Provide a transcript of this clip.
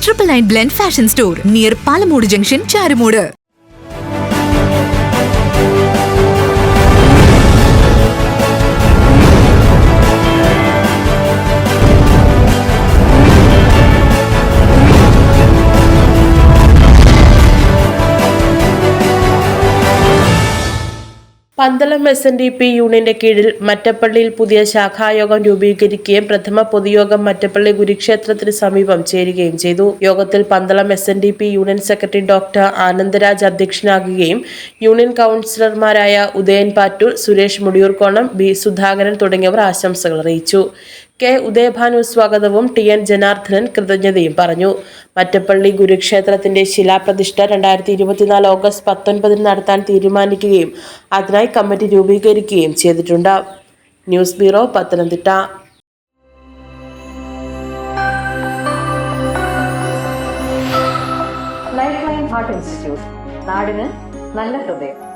999 Blend Fashion Store near Palamudi Junction, Charumodu. Pandalam SNDP യൂണിയന്റെ കീഴിൽ മറ്റപ്പള്ളിയിൽ പുതിയ ശാഖായോഗം രൂപീകരിക്കുകയും പ്രഥമ പൊതുയോഗം മറ്റപ്പള്ളി ഗുരുക്ഷേത്രത്തിന് സമീപം ചേരുകയും ചെയ്തു. യോഗത്തിൽ Pandalam SNDP union secretary doctor Anandaraj അധ്യക്ഷനാകുകയും യൂണിയൻ കൗൺസിലർമാരായ ഉദയൻ പാറ്റൂർ, സുരേഷ് മുടിയൂർക്കോണം, B. സുധാകരൻ തുടങ്ങിയവർ ആശംസകൾ അറിയിച്ചു. K. ഉദയഭാനു സ്വാഗതവും TN ജനാർദ്ദനൻ കൃതജ്ഞതയും പറഞ്ഞു. മറ്റപ്പള്ളി ഗുരുക്ഷേത്രത്തിന്റെ ശിലാപ്രതിഷ്ഠ 2024 ഓഗസ്റ്റ് 19 നടത്താൻ തീരുമാനിക്കുകയും അതിനായി കമ്മിറ്റി രൂപീകരിക്കുകയും ചെയ്തിട്ടുണ്ട്. News bureau, Pathanamthitta. Life line heart institute, നാടിന് നല്ല ഹൃദയം.